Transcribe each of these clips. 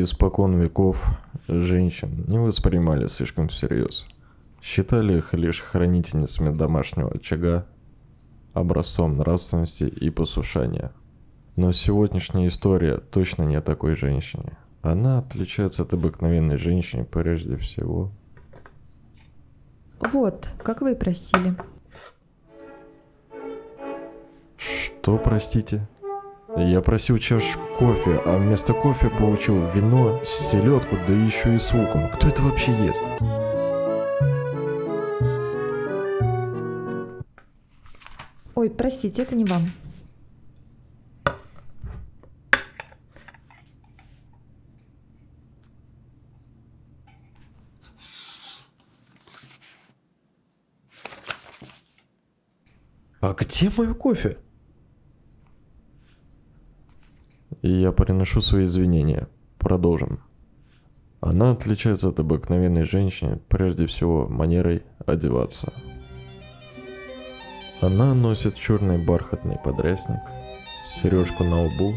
Испокон веков женщин не воспринимали слишком всерьез. Считали их лишь хранительницами домашнего очага, образцом нравственности и послушания. Но сегодняшняя история точно не о такой женщине. Она отличается от обыкновенной женщины прежде всего. Вот, как вы и просили. Что, простите? Я просил чашечку кофе, а вместо кофе получил вино, селедку, да еще и с луком. Кто это вообще ест? Ой, простите, это не вам. А где мой кофе? И я приношу свои извинения. Продолжим. Она отличается от обыкновенной женщины прежде всего манерой одеваться. Она носит черный бархатный подрясник, сережку на лбу,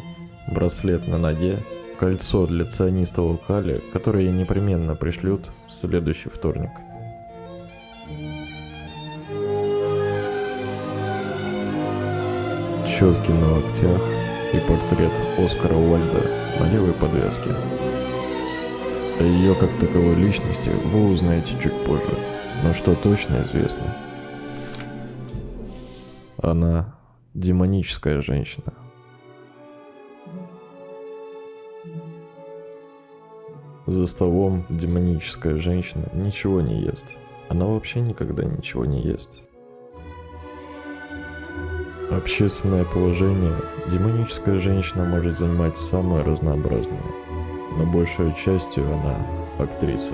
браслет на ноге, кольцо для цианистого калия, которое ей непременно пришлют в следующий вторник. Четки на локтях и портрет Оскара Уальда на левой подвеске. О ее как таковой личности вы узнаете чуть позже, но что точно известно, она демоническая женщина. За столом демоническая женщина ничего не ест. Она вообще никогда ничего не ест. Общественное положение демоническая женщина может занимать самое разнообразное, но большей частью она актриса.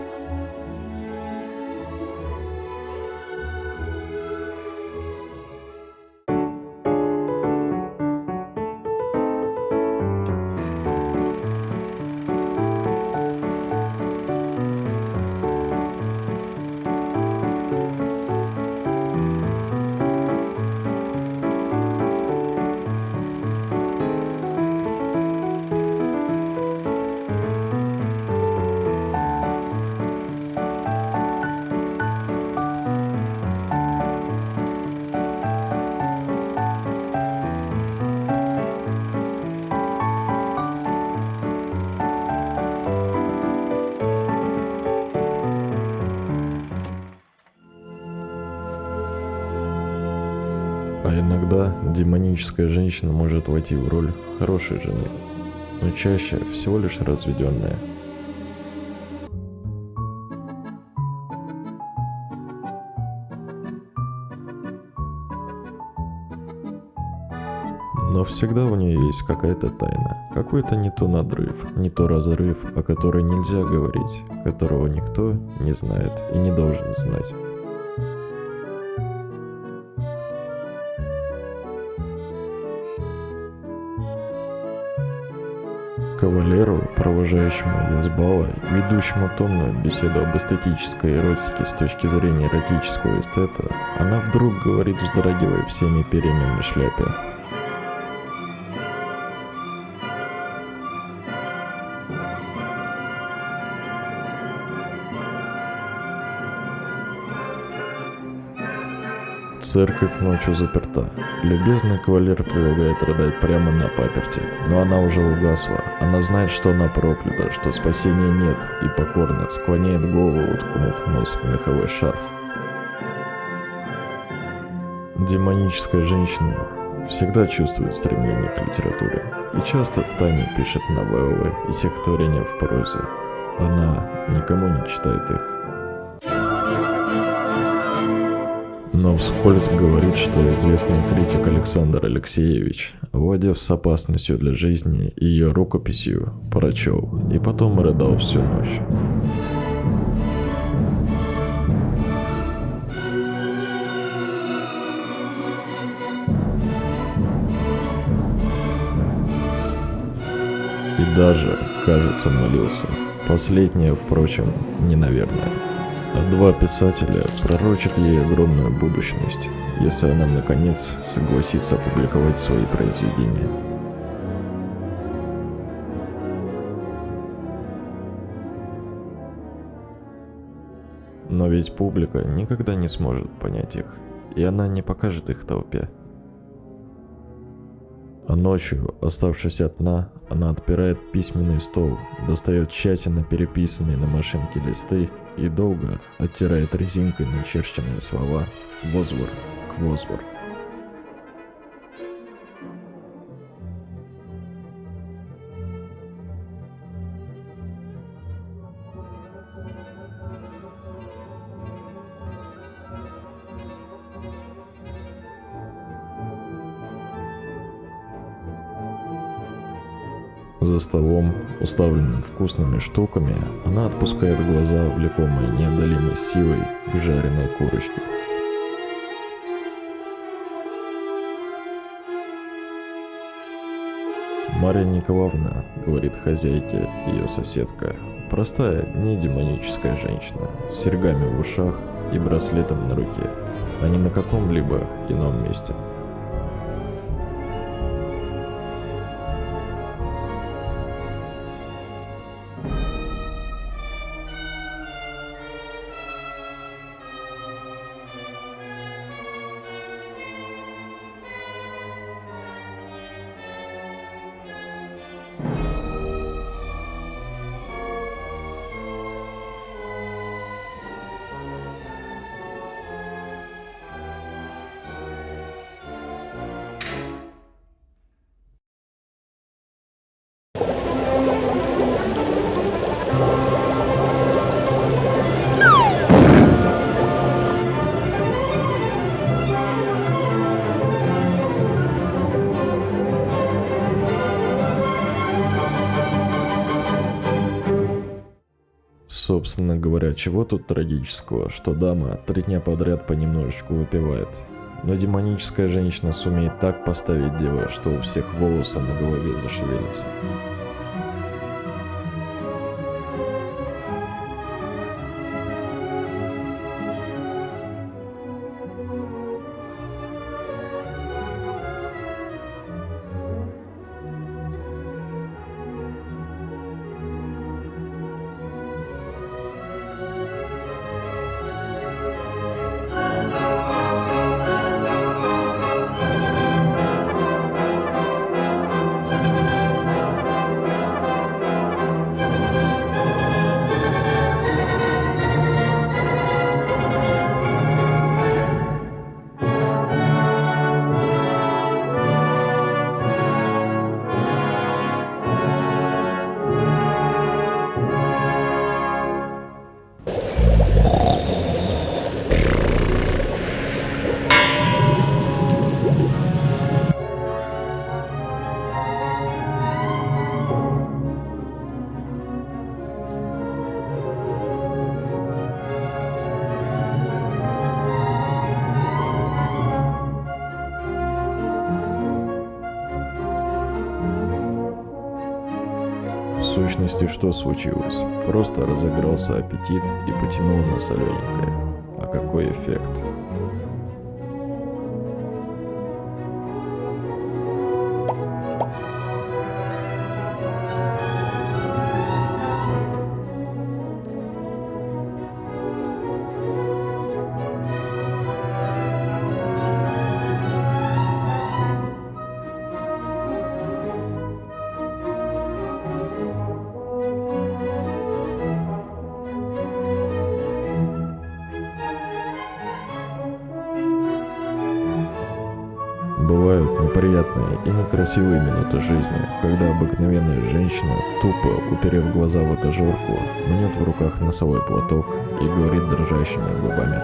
А иногда демоническая женщина может войти в роль хорошей жены, но чаще всего лишь разведенная. Но всегда у нее есть какая-то тайна, какой-то не то надрыв, не то разрыв, о которой нельзя говорить, которого никто не знает и не должен знать. Кавалеру, провожающему ее с бала, ведущему томную беседу об эстетической эротике с точки зрения эротического эстета, она вдруг говорит, вздрагивая всеми перьями на шляпе: церковь ночью заперта. Любезный кавалер предлагает рыдать прямо на паперти, но она уже угасла. Она знает, что она проклята, что спасения нет, и покорно склоняет голову, уткнув нос в меховой шарф. Демоническая женщина всегда чувствует стремление к литературе и часто втайне пишет новеллы и стихотворения в прозе. Она никому не читает их, но вскользь говорит, что известный критик Александр Алексеевич, овладев с опасностью для жизни ее рукописью, прочел и потом рыдал всю ночь. И даже, кажется, молился. Последнее, впрочем, не наверное. А два писателя пророчат ей огромную будущность, если она, наконец, согласится опубликовать свои произведения. Но ведь публика никогда не сможет понять их, и она не покажет их толпе. А ночью, оставшись одна, она отпирает письменный стол, достает тщательно переписанные на машинке листы и долго оттирает резинкой начерченные слова «возвор» к «возвор». За столом, уставленным вкусными штуками, она отпускает глаза, влекомые неодолимой силой к жареной курочке. «Марья Николаевна, — говорит хозяйке ее соседка, — простая, не демоническая женщина, с серьгами в ушах и браслетом на руке, а не на каком-либо ином месте». Собственно говоря, чего тут трагического, что дама 3 дня подряд понемножечку выпивает. Но демоническая женщина сумеет так поставить дело, что у всех волосы на голове зашевелятся. В сущности, что случилось? Просто разыгрался аппетит и потянул на солененькое. А какой эффект? Бывают неприятные и некрасивые минуты жизни, когда обыкновенная женщина, тупо уперев глаза в этажерку, мнет в руках носовой платок и говорит дрожащими губами: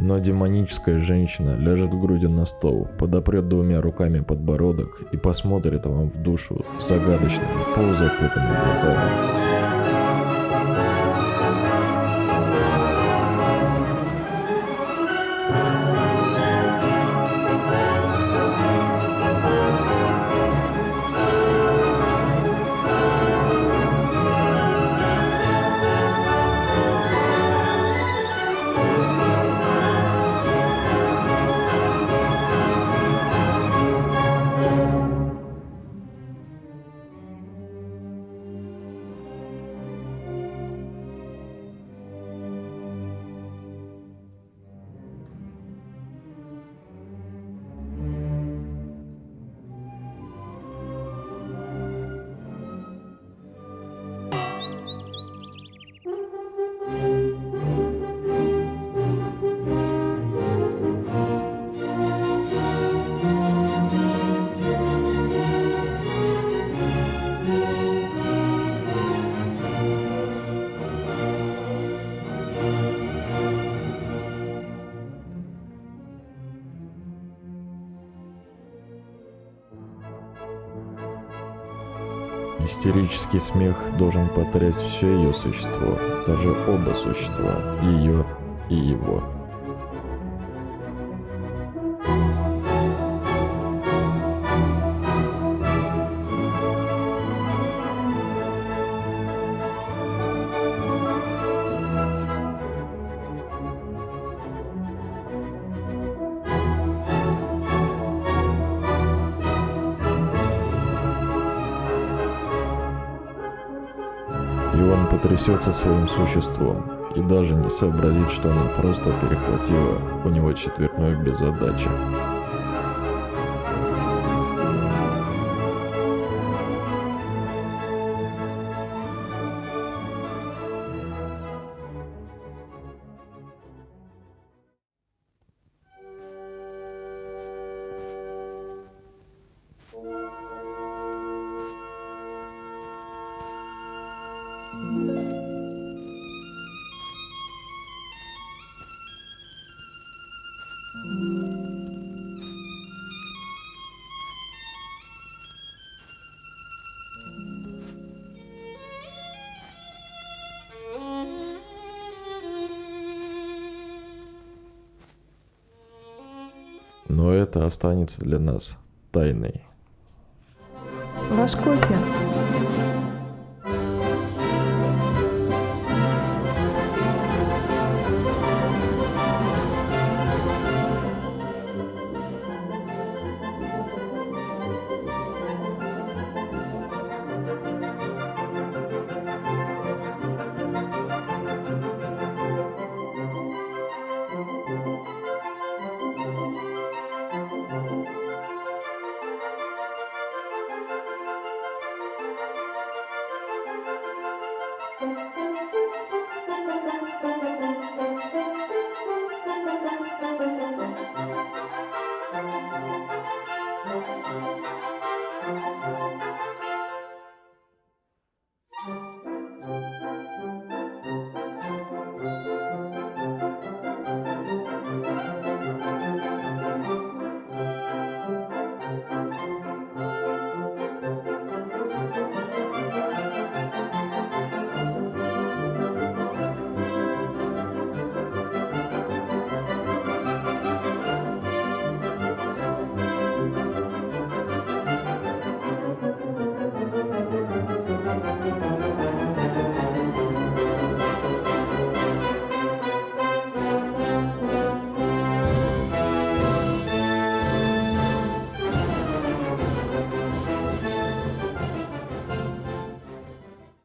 Но демоническая женщина ляжет грудью на стол, подопрет двумя руками подбородок и посмотрит вам в душу загадочными полузакрытыми глазами. Истерический смех должен потрясть все ее существо, даже оба существа, ее и его. И он потрясется своим существом и даже не сообразит, что она просто перехватила у него четвертную без задачи. Но это останется для нас тайной. Ваш кофе.